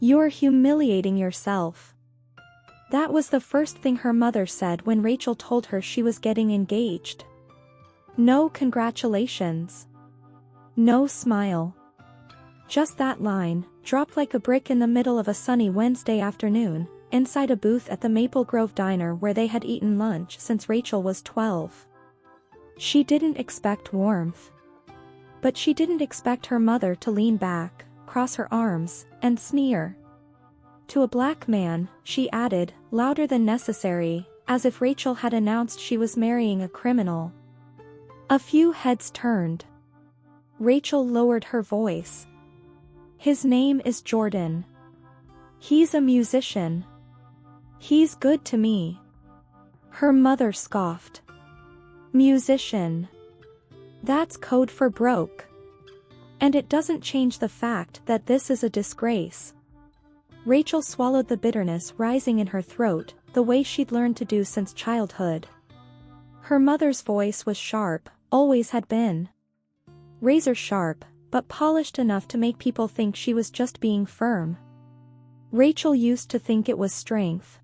You're humiliating yourself." That was the first thing her mother said when Rachel told her she was getting engaged. No congratulations. No smile. Just that line, dropped like a brick in the middle of a sunny Wednesday afternoon, inside a booth at the Maple Grove diner where they had eaten lunch since Rachel was 12. She didn't expect warmth. But she didn't expect her mother to lean back, cross her arms, and sneer. "To a black man," she added, louder than necessary, as if Rachel had announced she was marrying a criminal. A few heads turned. Rachel lowered her voice. "His name is Jordan. He's a musician. He's good to me." Her mother scoffed. "Musician. That's code for broke. And it doesn't change the fact that this is a disgrace." Rachel swallowed the bitterness rising in her throat, the way she'd learned to do since childhood. Her mother's voice was sharp, always had been. Razor sharp, but polished enough to make people think she was just being firm. Rachel used to think it was strength.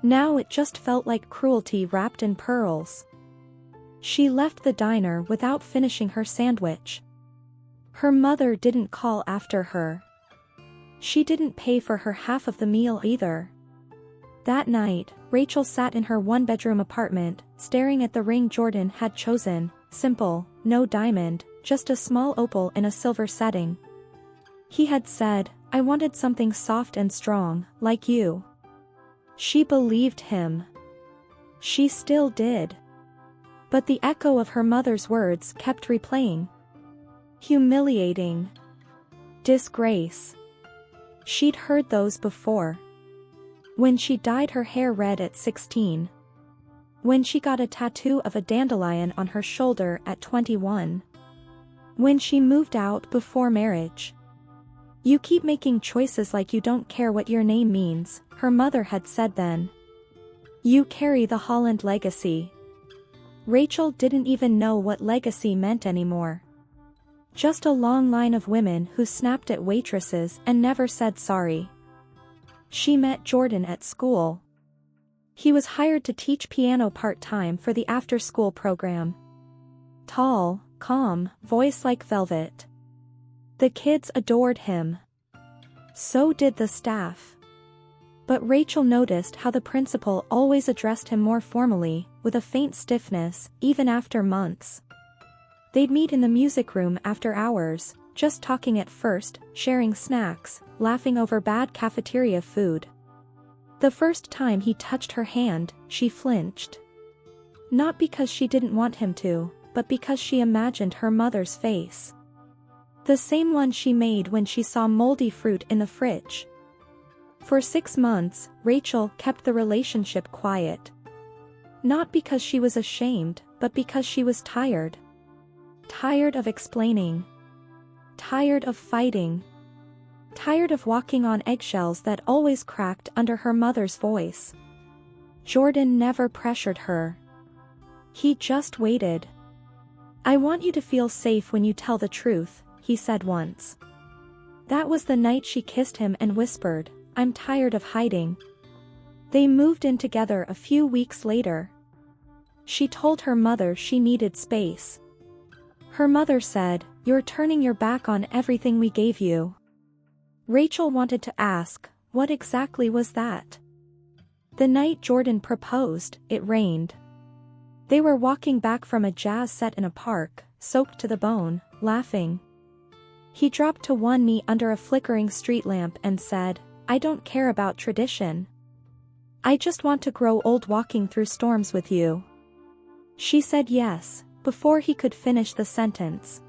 Now it just felt like cruelty wrapped in pearls. She left the diner without finishing her sandwich. Her mother didn't call after her. She didn't pay for her half of the meal either. That night, Rachel sat in her one-bedroom apartment, staring at the ring Jordan had chosen, simple, no diamond, just a small opal in a silver setting. He had said, "I wanted something soft and strong, like you." She believed him. She still did. But the echo of her mother's words kept replaying. Humiliating. Disgrace. She'd heard those before. When she dyed her hair red at 16. When she got a tattoo of a dandelion on her shoulder at 21. When she moved out before marriage. "You keep making choices like you don't care what your name means," her mother had said then. "You carry the Holland legacy." Rachel didn't even know what legacy meant anymore. Just a long line of women who snapped at waitresses and never said sorry. She met Jordan at school. He was hired to teach piano part-time for the after-school program. Tall, calm, voice like velvet. The kids adored him. So did the staff. But Rachel noticed how the principal always addressed him more formally, with a faint stiffness, even after months. They'd meet in the music room after hours, just talking at first, sharing snacks, laughing over bad cafeteria food. The first time he touched her hand, she flinched. Not because she didn't want him to, but because she imagined her mother's face. The same one she made when she saw moldy fruit in the fridge. For 6 months, Rachel kept the relationship quiet. Not because she was ashamed, but because she was tired. Tired of explaining. Tired of fighting. Tired of walking on eggshells that always cracked under her mother's voice. Jordan never pressured her. He just waited. "I want you to feel safe when you tell the truth," he said once. That was the night she kissed him and whispered, "I'm tired of hiding." They moved in together a few weeks later. She told her mother she needed space. Her mother said, "You're turning your back on everything we gave you." Rachel wanted to ask, what exactly was that? The night Jordan proposed, it rained. They were walking back from a jazz set in a park, soaked to the bone, laughing. He dropped to one knee under a flickering street lamp and said, "I don't care about tradition. I just want to grow old walking through storms with you." She said yes, before he could finish the sentence.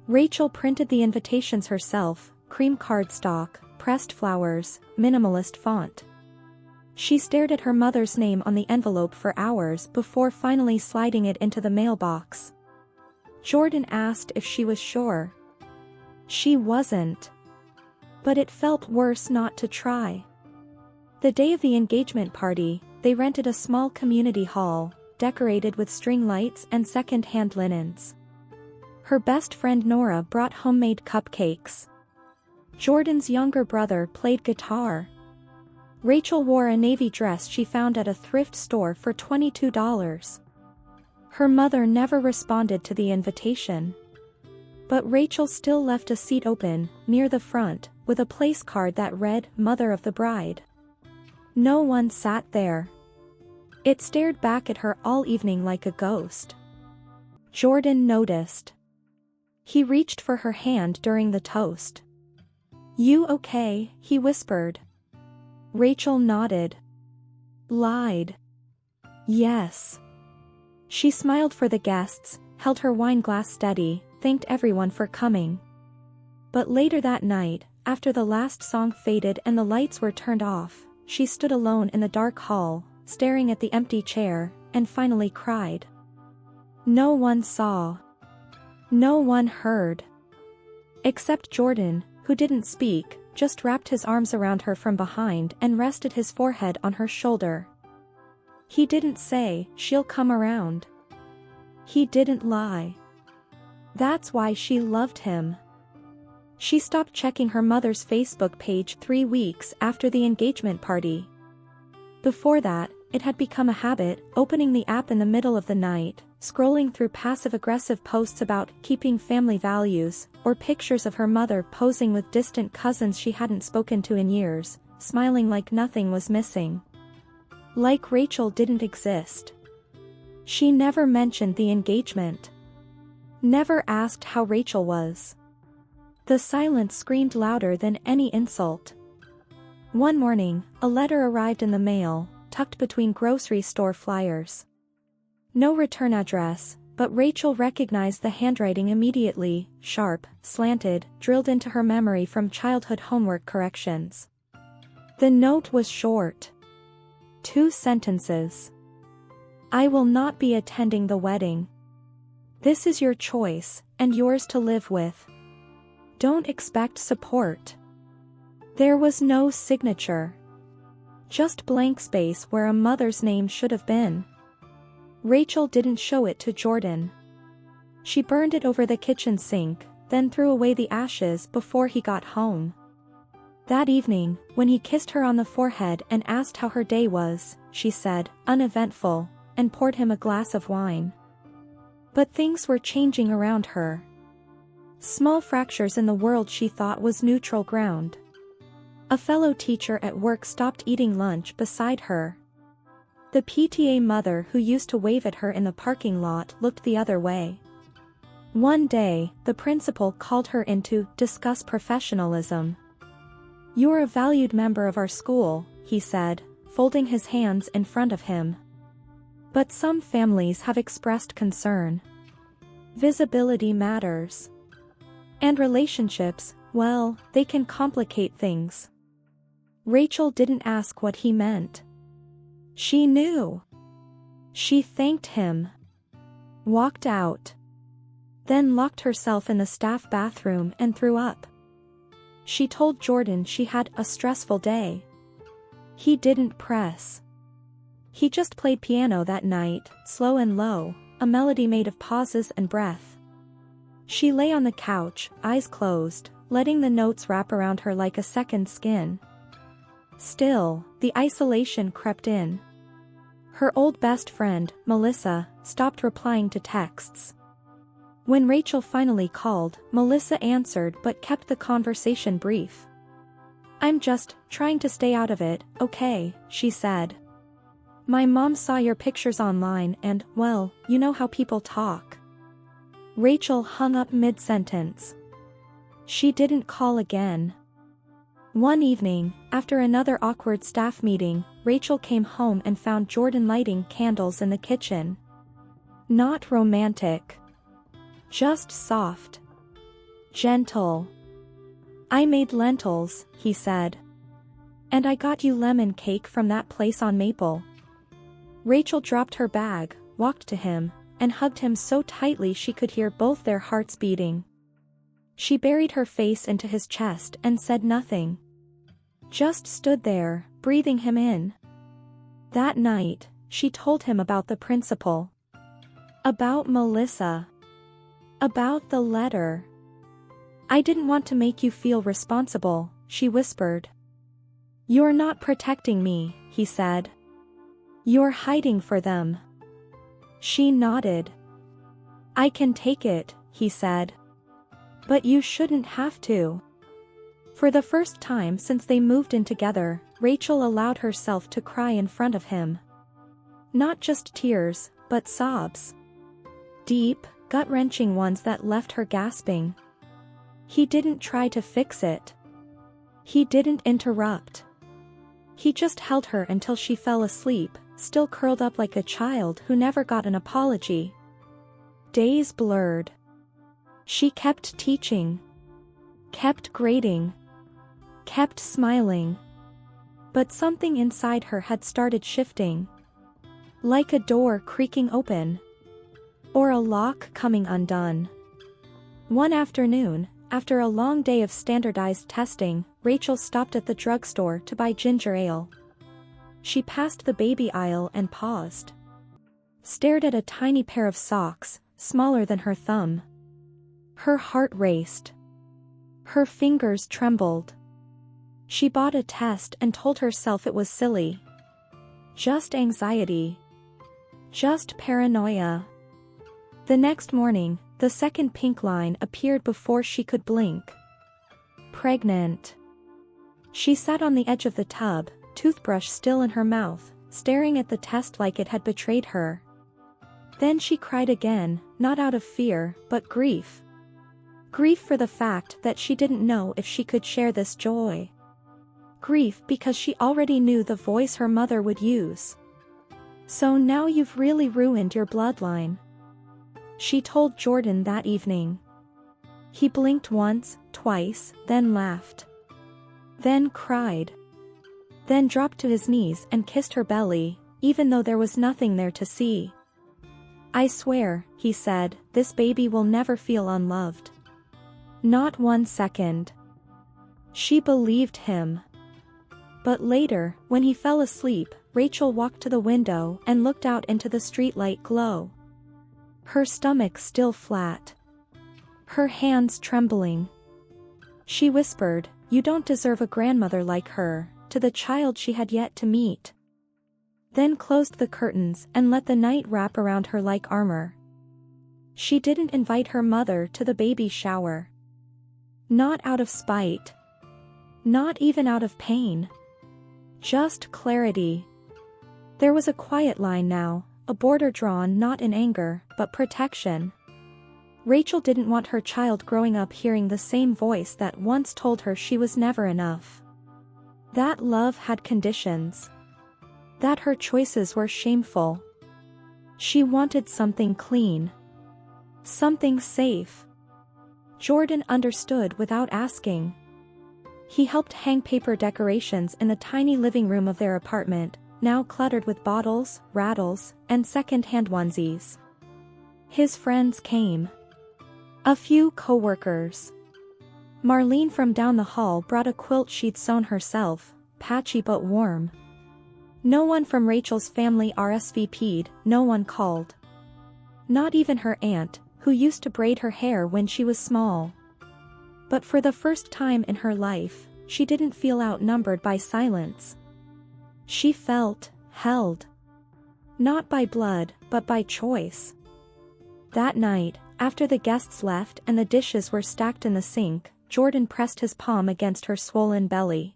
Rachel printed the invitations herself, cream cardstock, pressed flowers, minimalist font. She stared at her mother's name on the envelope for hours before finally sliding it into the mailbox. Jordan asked if she was sure. She wasn't. But it felt worse not to try. The day of the engagement party, they rented a small community hall, decorated with string lights and second-hand linens. Her best friend Nora brought homemade cupcakes. Jordan's younger brother played guitar. Rachel wore a navy dress she found at a thrift store for $22. Her mother never responded to the invitation. But Rachel still left a seat open, near the front, with a place card that read, "Mother of the Bride." No one sat there. It stared back at her all evening like a ghost. Jordan noticed. He reached for her hand during the toast. "You okay?" he whispered. Rachel nodded. Lied. Yes. She smiled for the guests, held her wine glass steady, thanked everyone for coming. But later that night, after the last song faded and the lights were turned off, she stood alone in the dark hall, staring at the empty chair, and finally cried. No one saw. No one heard. Except Jordan, who didn't speak, just wrapped his arms around her from behind and rested his forehead on her shoulder. He didn't say, "She'll come around." He didn't lie. That's why she loved him. She stopped checking her mother's Facebook page 3 weeks after the engagement party. Before that, it had become a habit, opening the app in the middle of the night, scrolling through passive-aggressive posts about keeping family values, or pictures of her mother posing with distant cousins she hadn't spoken to in years, smiling like nothing was missing. Like Rachel didn't exist. She never mentioned the engagement. Never asked how Rachel was. The silence screamed louder than any insult. One morning, a letter arrived in the mail, tucked between grocery store flyers. No return address, but Rachel recognized the handwriting immediately, sharp, slanted, drilled into her memory from childhood homework corrections. The note was short. 2 sentences. I will not be attending the wedding. This is your choice, and yours to live with. Don't expect support. There was no signature. Just blank space where a mother's name should have been. Rachel didn't show it to Jordan. She burned it over the kitchen sink, then threw away the ashes before he got home. That evening, when he kissed her on the forehead and asked how her day was, she said, "Uneventful," and poured him a glass of wine. But things were changing around her. Small fractures in the world she thought was neutral ground. A fellow teacher at work stopped eating lunch beside her. The PTA mother who used to wave at her in the parking lot looked the other way. One day, the principal called her in to discuss professionalism. "You're a valued member of our school," he said, folding his hands in front of him. "But some families have expressed concern. Visibility matters. And relationships, well, they can complicate things." Rachel didn't ask what he meant. She knew. She thanked him. Walked out. Then locked herself in the staff bathroom and threw up. She told Jordan she had a stressful day. He didn't press. He just played piano that night, slow and low, a melody made of pauses and breath. She lay on the couch, eyes closed, letting the notes wrap around her like a second skin. Still, the isolation crept in. Her old best friend, Melissa, stopped replying to texts. When Rachel finally called, Melissa answered but kept the conversation brief. "I'm just trying to stay out of it, okay," she said. "My mom saw your pictures online and, well, you know how people talk." Rachel hung up mid-sentence. She didn't call again. One evening, after another awkward staff meeting, Rachel came home and found Jordan lighting candles in the kitchen. Not romantic. Just soft. Gentle. "I made lentils," he said. "And I got you lemon cake from that place on Maple." Rachel dropped her bag, walked to him, and hugged him so tightly she could hear both their hearts beating. She buried her face into his chest and said nothing. Just stood there, breathing him in. That night, she told him about the principal. About Melissa. About the letter. I didn't want to make you feel responsible, she whispered. You're not protecting me, he said. You're hiding for them. She nodded. I can take it, he said. But you shouldn't have to. For the first time since they moved in together, Rachel allowed herself to cry in front of him. Not just tears, but sobs. Deep, gut-wrenching ones that left her gasping. He didn't try to fix it. He didn't interrupt. He just held her until she fell asleep, still curled up like a child who never got an apology. Days blurred. She kept teaching. Kept grading. Kept smiling. But something inside her had started shifting. Like a door creaking open. Or a lock coming undone. One afternoon, after a long day of standardized testing, Rachel stopped at the drugstore to buy ginger ale. She passed the baby aisle and paused. Stared at a tiny pair of socks, smaller than her thumb. Her heart raced. Her fingers trembled. She bought a test and told herself it was silly. Just anxiety. Just paranoia. The next morning, the second pink line appeared before she could blink. Pregnant. She sat on the edge of the tub, toothbrush still in her mouth, staring at the test like it had betrayed her. Then she cried again, not out of fear, but grief. Grief for the fact that she didn't know if she could share this joy. Grief because she already knew the voice her mother would use. So now you've really ruined your bloodline. She told Jordan that evening. He blinked once, twice, then laughed. Then cried. Then dropped to his knees and kissed her belly, even though there was nothing there to see. I swear, he said, this baby will never feel unloved. Not 1 second. She believed him. But later, when he fell asleep, Rachel walked to the window and looked out into the streetlight glow. Her stomach still flat. Her hands trembling. She whispered, "You don't deserve a grandmother like her," to the child she had yet to meet. Then closed the curtains and let the night wrap around her like armor. She didn't invite her mother to the baby shower. Not out of spite. Not even out of pain. Just clarity. There was a quiet line now, a border drawn not in anger, but protection. Rachel didn't want her child growing up hearing the same voice that once told her she was never enough. That love had conditions. That her choices were shameful. She wanted something clean. Something safe. Jordan understood without asking. He helped hang paper decorations in the tiny living room of their apartment, now cluttered with bottles, rattles, and second-hand onesies. His friends came. A few co-workers. Marlene from down the hall brought a quilt she'd sewn herself, patchy but warm. No one from Rachel's family RSVP'd, no one called. Not even her aunt, who used to braid her hair when she was small. But for the first time in her life, she didn't feel outnumbered by silence. She felt held. Not by blood, but by choice. That night, after the guests left and the dishes were stacked in the sink, Jordan pressed his palm against her swollen belly.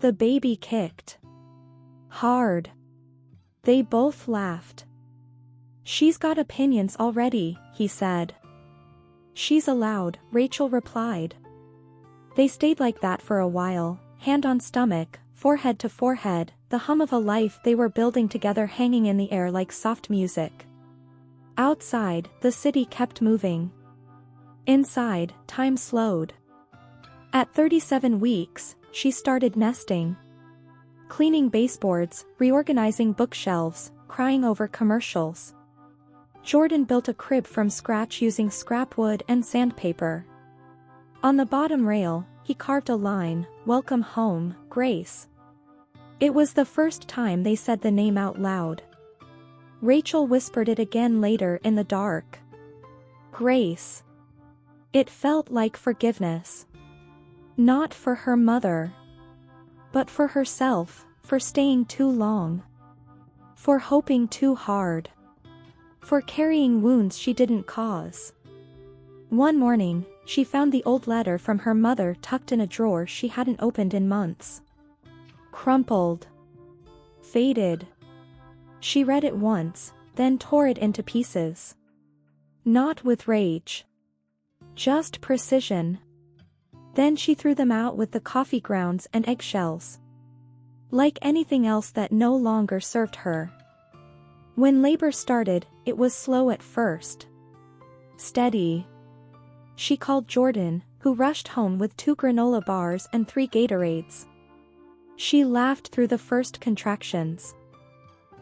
The baby kicked. Hard. They both laughed. "She's got opinions already," he said. "She's allowed," Rachel replied. They stayed like that for a while, hand on stomach, forehead to forehead, the hum of a life they were building together hanging in the air like soft music. Outside, the city kept moving. Inside, time slowed. At 37 weeks, she started nesting. Cleaning baseboards, reorganizing bookshelves, crying over commercials. Jordan built a crib from scratch using scrap wood and sandpaper. On the bottom rail, he carved a line, "Welcome home, Grace." It was the first time they said the name out loud. Rachel whispered it again later in the dark. Grace. It felt like forgiveness. Not for her mother, but for herself, for staying too long. For hoping too hard. For carrying wounds she didn't cause. One morning, she found the old letter from her mother tucked in a drawer she hadn't opened in months. Crumpled. Faded. She read it once, then tore it into pieces. Not with rage. Just precision. Then she threw them out with the coffee grounds and eggshells. Like anything else that no longer served her. When labor started, it was slow at first. Steady. She called Jordan, who rushed home with 2 granola bars and 3 Gatorades. She laughed through the first contractions.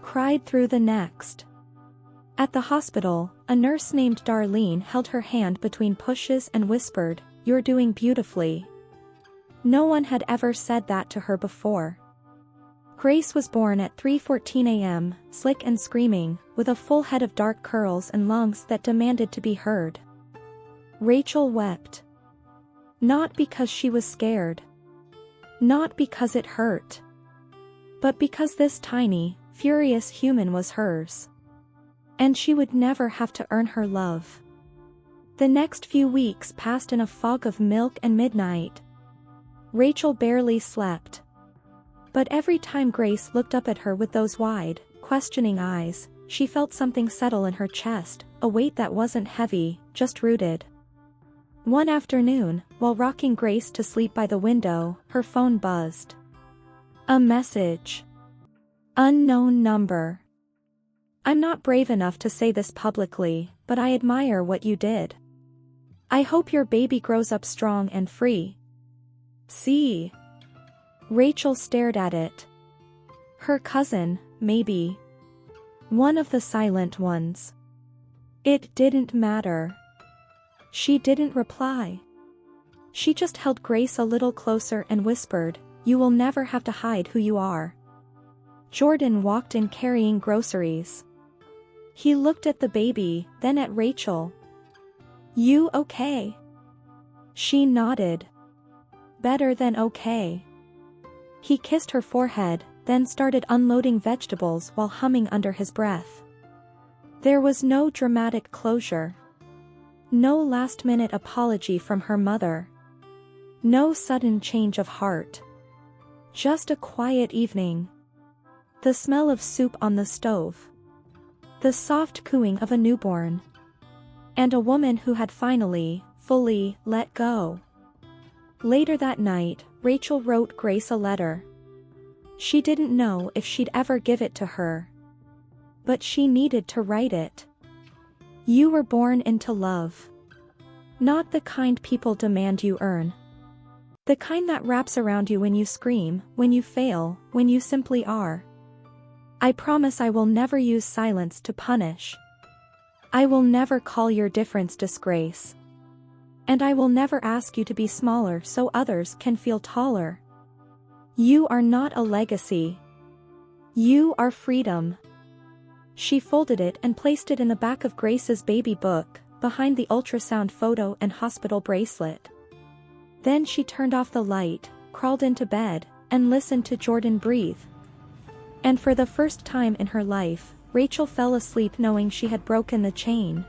Cried through the next. At the hospital, a nurse named Darlene held her hand between pushes and whispered, "You're doing beautifully." No one had ever said that to her before. Grace was born at 3:14 a.m., slick and screaming, with a full head of dark curls and lungs that demanded to be heard. Rachel wept. Not because she was scared. Not because it hurt. But because this tiny, furious human was hers. And she would never have to earn her love. The next few weeks passed in a fog of milk and midnight. Rachel barely slept. But every time Grace looked up at her with those wide, questioning eyes, she felt something settle in her chest, a weight that wasn't heavy, just rooted. One afternoon, while rocking Grace to sleep by the window, her phone buzzed. A message. Unknown number. "I'm not brave enough to say this publicly, but I admire what you did. I hope your baby grows up strong and free. See?" Rachel stared at it. Her cousin, maybe. One of the silent ones. It didn't matter. She didn't reply. She just held Grace a little closer and whispered, "You will never have to hide who you are." Jordan walked in carrying groceries. He looked at the baby, then at Rachel. "You okay?" She nodded. "Better than okay." He kissed her forehead, then started unloading vegetables while humming under his breath. There was no dramatic closure. No last-minute apology from her mother. No sudden change of heart. Just a quiet evening. The smell of soup on the stove. The soft cooing of a newborn. And a woman who had finally, fully, let go. Later that night, Rachel wrote Grace a letter. She didn't know if she'd ever give it to her. But she needed to write it. You were born into love. Not the kind people demand you earn. The kind that wraps around you when you scream, when you fail, when you simply are. I promise I will never use silence to punish. I will never call your difference disgrace. And I will never ask you to be smaller so others can feel taller. You are not a legacy. You are freedom. She folded it and placed it in the back of Grace's baby book, behind the ultrasound photo and hospital bracelet. Then she turned off the light, crawled into bed, and listened to Jordan breathe. And for the first time in her life, Rachel fell asleep knowing she had broken the chain.